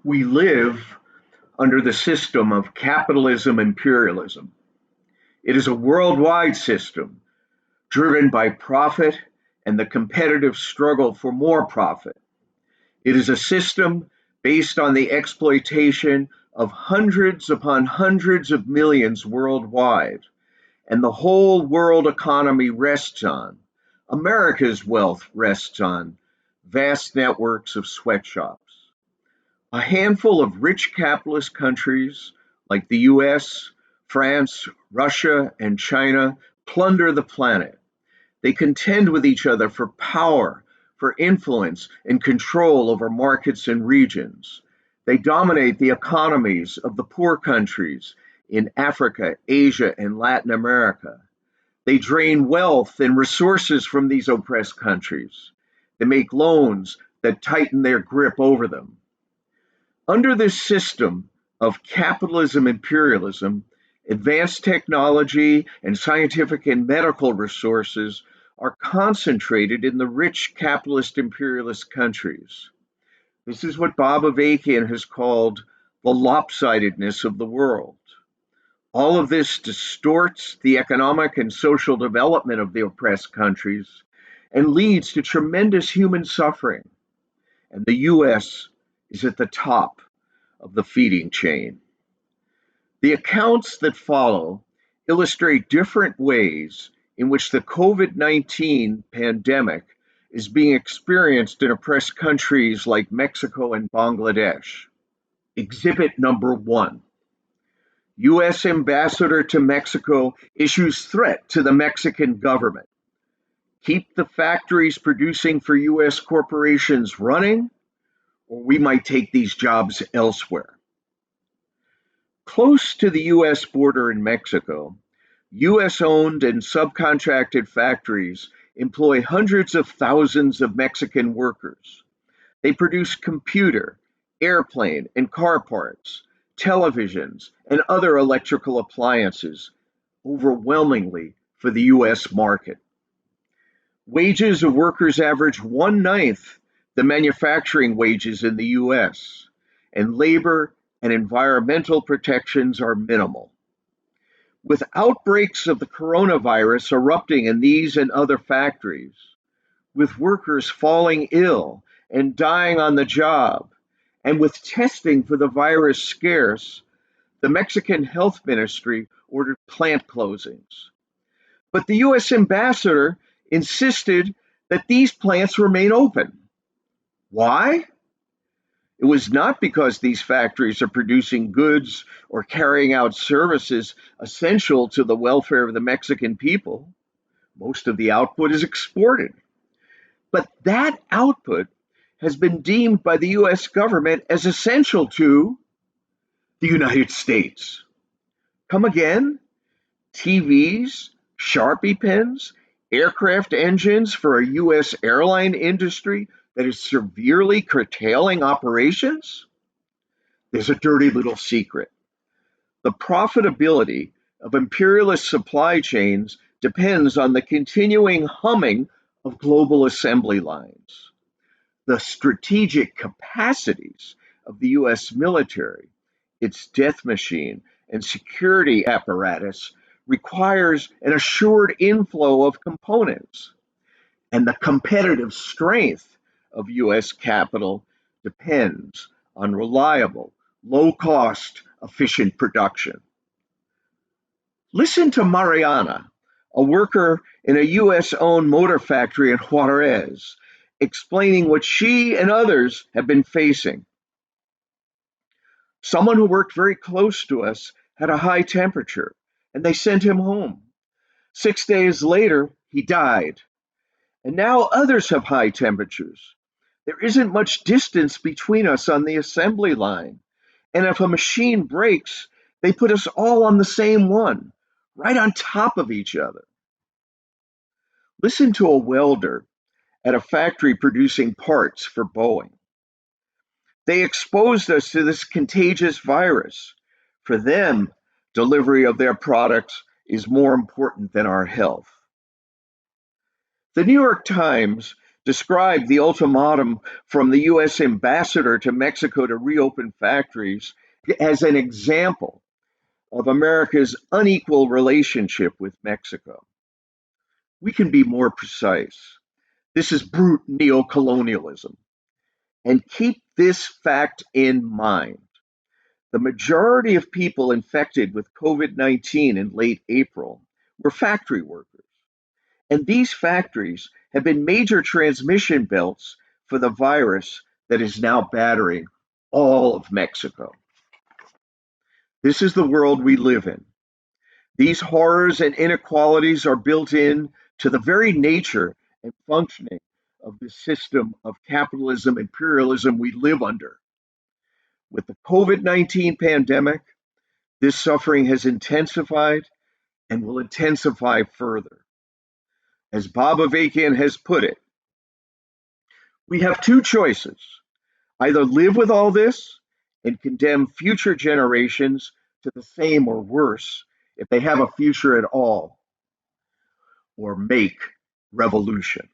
We live under the system of capitalism imperialism. It is a worldwide system driven by profit and the competitive struggle for more profit. It is a system based on the exploitation of hundreds upon hundreds of millions worldwide, and the whole world economy rests on. America's wealth rests on vast networks of sweatshops. A handful of rich capitalist countries like the US, France, Russia, and China plunder the planet. They contend with each other for power, for influence, and control over markets and regions. They dominate the economies of the poor countries in Africa, Asia, and Latin America. They drain wealth and resources from these oppressed countries. They make loans that tighten their grip over them. Under this system of capitalism imperialism, advanced technology and scientific and medical resources are concentrated in the rich capitalist imperialist countries. This is what Bob Avakian has called the lopsidedness of the world. All of this distorts the economic and social development of the oppressed countries and leads to tremendous human suffering. And the US is at the top of the feeding chain. The accounts that follow illustrate different ways in which the COVID-19 pandemic is being experienced in oppressed countries like Mexico and Bangladesh. Exhibit number 1. U.S. Ambassador to Mexico issues threat to the Mexican government. Keep the factories producing for U.S. corporations running, or we might take these jobs elsewhere. Close to the U.S. border in Mexico, U.S.-owned and subcontracted factories employ hundreds of thousands of Mexican workers. They produce computer, airplane, and car parts, televisions, and other electrical appliances, overwhelmingly for the U.S. market. Wages of workers average one-ninth the manufacturing wages in the U.S., and labor and environmental protections are minimal. With outbreaks of the coronavirus erupting in these and other factories, with workers falling ill and dying on the job, and with testing for the virus scarce, the Mexican Health Ministry ordered plant closings. But the U.S. ambassador insisted that these plants remain open. Why? It was not because these factories are producing goods or carrying out services essential to the welfare of the Mexican people. Most of the output is exported. But that output has been deemed by the U.S. government as essential to the United States. Come again? TVs, Sharpie pens, aircraft engines for a U.S. airline industry that is severely curtailing operations? There's a dirty little secret. The profitability of imperialist supply chains depends on the continuing humming of global assembly lines. The strategic capacities of the U.S. military, its death machine, and security apparatus requires an assured inflow of components, and the competitive strength of U.S. capital depends on reliable, low-cost, efficient production. Listen to Mariana, a worker in a U.S.-owned motor factory in Juarez, explaining what she and others have been facing. Someone who worked very close to us had a high temperature, and they sent him home. 6 days later, he died. And now others have high temperatures. There isn't much distance between us on the assembly line. And if a machine breaks, they put us all on the same one, right on top of each other. Listen to a welder at a factory producing parts for Boeing. They exposed us to this contagious virus. For them, delivery of their products is more important than our health. The New York Times described the ultimatum from the U.S. ambassador to Mexico to reopen factories as an example of America's unequal relationship with Mexico. We can be more precise. This is brute neocolonialism. And keep this fact in mind. The majority of people infected with COVID-19 in late April were factory workers. And these factories have been major transmission belts for the virus that is now battering all of Mexico. This is the world we live in. These horrors and inequalities are built in to the very nature and functioning of the system of capitalism, imperialism we live under. With the COVID-19 pandemic, this suffering has intensified and will intensify further. As Bob Avakian has put it, we have two choices: either live with all this and condemn future generations to the same or worse if they have a future at all, or make revolution.